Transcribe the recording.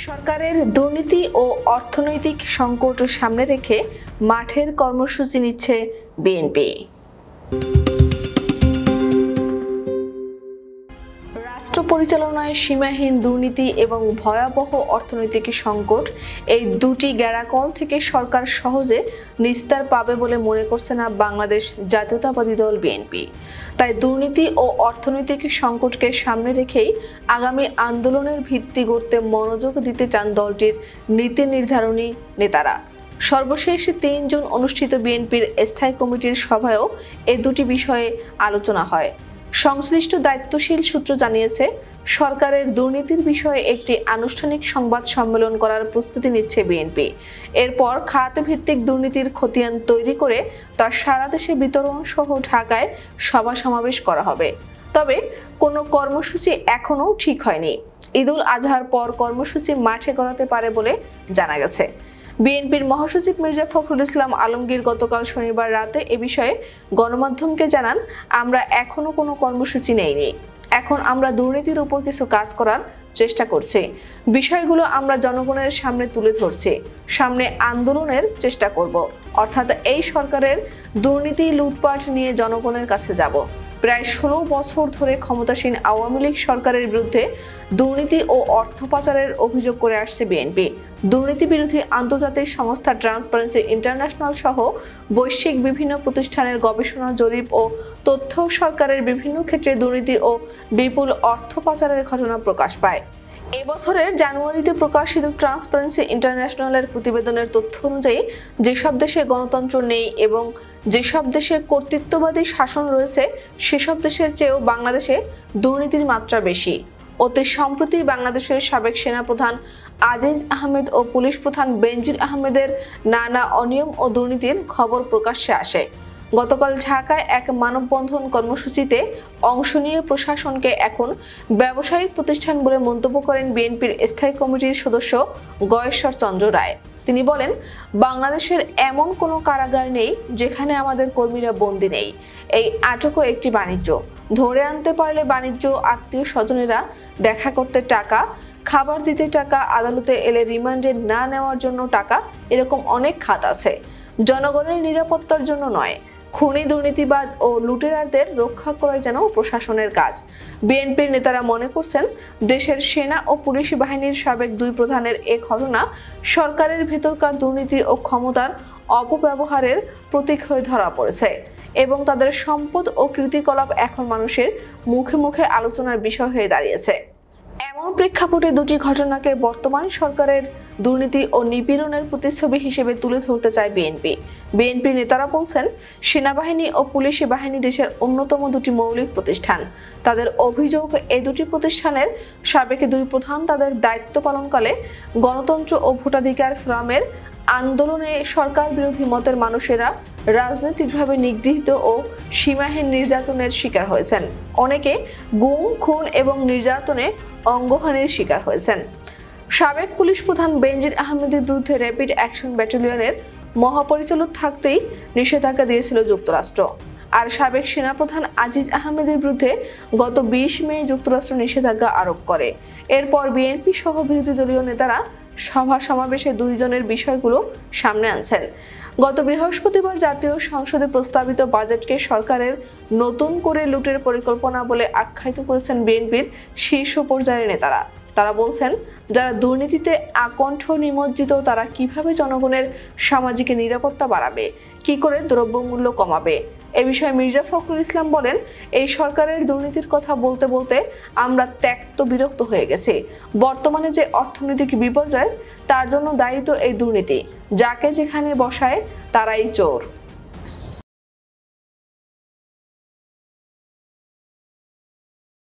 সরকারের দুর্নীতি ও অর্থনৈতিক সংকট সামনে রেখে মাঠের কর্মসূচি নিচ্ছে বিএনপি। রাষ্ট্র পরিচালনায় সীমাহীন দুর্নীতি এবং ভয়াবহ অর্থনৈতিক সংকট, এই দুটি গ্যাড়াকল থেকে সরকার সহজে নিস্তার পাবে বলে মনে করছে না বাংলাদেশ জাতীয়তাবাদী দল বিএনপি। তাই দুর্নীতি ও অর্থনৈতিক সংকটকে সামনে রেখেই আগামী আন্দোলনের ভিত্তি গড়তে মনোযোগ দিতে চান দলটির নীতি নির্ধারণী নেতারা। সর্বশেষ ৩ জুন অনুষ্ঠিত বিএনপির স্থায়ী কমিটির সভায়ও এ দুটি বিষয়ে আলোচনা হয়। সংশ্লিষ্ট দায়িত্বশীল সূত্র জানিয়েছে, সরকারের দুর্নীতির বিষয়ে একটি আনুষ্ঠানিক সংবাদ সম্মেলন করার প্রস্তুতি নিচ্ছে বিএনপি। এরপর খাত ভিত্তিক দুর্নীতির খতিয়ান তৈরি করে তা সারা দেশে বিতরণ সহ ঢাকায় সভা সমাবেশ করা হবে। তবে কোনো কর্মসূচি এখনও ঠিক হয়নি। ঈদুল আজহার পর কর্মসূচি মাঠে গড়াতে পারে বলে জানা গেছে। বিএনপির মহাসচিব মির্জা ফখরুল ইসলাম আলমগীর গতকাল শনিবার রাতে এ বিষয়ে গণমাধ্যমকে জানান, আমরা এখনো কোনো কর্মসূচি নেইনি। এখন আমরা দুর্নীতির উপর কিছু কাজ করার চেষ্টা করছি। বিষয়গুলো আমরা জনগণের সামনে তুলে ধরছি। সামনে আন্দোলনের চেষ্টা করব, অর্থাৎ এই সরকারের দুর্নীতি লুটপাট নিয়ে জনগণের কাছে যাব। প্রায় 16 বছর ধরে ক্ষমতাসীন আওয়ামী লীগ সরকারের বিরুদ্ধে দুর্নীতি ও অর্থ পাচারের অভিযোগ করে আসছে বিএনপি। দুর্নীতি বিরোধী আন্তর্জাতিক সংস্থা ট্রান্সপারেন্সি ইন্টারন্যাশনাল সহ বৈশ্বিক বিভিন্ন প্রতিষ্ঠানের গবেষণা জরিপ ও তথ্য সরকারের বিভিন্ন ক্ষেত্রে দুর্নীতি ও বিপুল অর্থ পাচারের ঘটনা প্রকাশ পায়। এবছরের জানুয়ারিতে প্রকাশিত ট্রান্সপারেন্সি ইন্টারন্যাশনালের প্রতিবেদনের তথ্য অনুযায়ী যেসব দেশে গণতন্ত্র নেই এবং যেসব দেশে কর্তৃত্ববাদী শাসন রয়েছে সেসব দেশের চেয়েও বাংলাদেশে দুর্নীতির মাত্রা বেশি। অতি সম্প্রতি বাংলাদেশের সাবেক সেনাপ্রধান আজিজ আহমেদ ও পুলিশ প্রধান বেনজির আহমেদের নানা অনিয়ম ও দুর্নীতির খবর প্রকাশ্যে আসে। গতকাল ঢাকায় এক মানববন্ধন কর্মসূচিতে অংশ নিয়ে প্রশাসনকে এখন ব্যবসায়িক প্রতিষ্ঠান বলে মন্তব্য করেন বিএনপির স্থায়ী কমিটির সদস্য গয়েশ্বর চন্দ্র রায়। তিনি বলেন, বাংলাদেশের এমন কোনো কারাগার নেই যেখানে আমাদের কর্মীরা বন্দী নেই। এই আটকও একটি বাণিজ্য। ধরে আনতে পারলে বাণিজ্য, আত্মীয় স্বজনেরা দেখা করতে টাকা, খাবার দিতে টাকা, আদালতে এলে রিমান্ডে না নেওয়ার জন্য টাকা, এরকম অনেক খাত আছে। জনগণের নিরাপত্তার জন্য নয়, খুনি দুর্নীতিবাজ ও লুটেরাদের রক্ষা করাই যেন প্রশাসনের কাজ। বিএনপির নেতারা মনে করছেন, দেশের সেনা ও পুলিশ বাহিনীর সাবেক 2 প্রধানের এ ঘটনা সরকারের ভেতরকার দুর্নীতি ও ক্ষমতার অপব্যবহারের প্রতীক হয়ে ধরা পড়েছে এবং তাদের সম্পদ ও কৃতিকলাপ এখন মানুষের মুখে মুখে আলোচনার বিষয় হয়ে দাঁড়িয়েছে। এমন প্রেক্ষাপটে দুটি ঘটনাকে বর্তমান সরকারের দুর্নীতি ও নিপীড়নের প্রতিচ্ছবি হিসেবে তুলে ধরতে চায় বিএনপি। বিএনপির নেতারা বলছেন, সেনাবাহিনী ও পুলিশ বাহিনী দেশের অন্যতম দুটি মৌলিক প্রতিষ্ঠান। তাদের অভিযোগ, এই দুটি প্রতিষ্ঠানের সাবেক 2 প্রধান তাদের দায়িত্ব পালনকালে গণতন্ত্র ও ভোটাধিকার ফোরামের আন্দোলনে সরকার বিরোধী মতের মানুষেরা রাজনৈতিকভাবে নিগৃহীত ও সীমাহীন নির্যাতনের শিকার হয়েছেন। অনেকে গুম, খুন এবং নির্যাতনে অঙ্গহানির শিকার হয়েছেন। সাবেক পুলিশ প্রধান বেনজির আহমেদের বিরুদ্ধে র্যাপিড অ্যাকশন ব্যাটালিয়নের মহাপরিচালক থাকতেই নিষেধাজ্ঞা দিয়েছিল যুক্তরাষ্ট্র। আর সাবেক সেনাপ্রধান আজিজ আহমেদের বিরুদ্ধে গত 20 মে যুক্তরাষ্ট্র নিষেধাজ্ঞা আরোপ করে। এরপর বিএনপি সহ বিরোধী দলীয় নেতারা সভা সমাবেশে 2 জনের বিষয়গুলো সামনে আনছেন। গত বৃহস্পতিবার জাতীয় সংসদে প্রস্তাবিত বাজেটকে সরকারের নতুন করে লুটের পরিকল্পনা বলে আখ্যায়িত করেছেন বিএনপির শীর্ষ পর্যায়ের নেতারা। তারা বলছেন, যারা দুর্নীতিতে আকণ্ঠ নিমজ্জিত তারা কিভাবে জনগণের সামাজিক নিরাপত্তা বাড়াবে, কি করে দ্রব্যমূল্য কমাবে। এ বিষয়ে মির্জা ফখরুল ইসলাম বলেন, এই সরকারের দুর্নীতির কথা বলতে বলতে আমরা ত্যক্ত বিরক্ত হয়ে গেছি। বর্তমানে যে অর্থনৈতিক বিপর্যয় তার জন্য দায়ী তো এই দুর্নীতি। যাকে যেখানে বসায় তারাই চোর।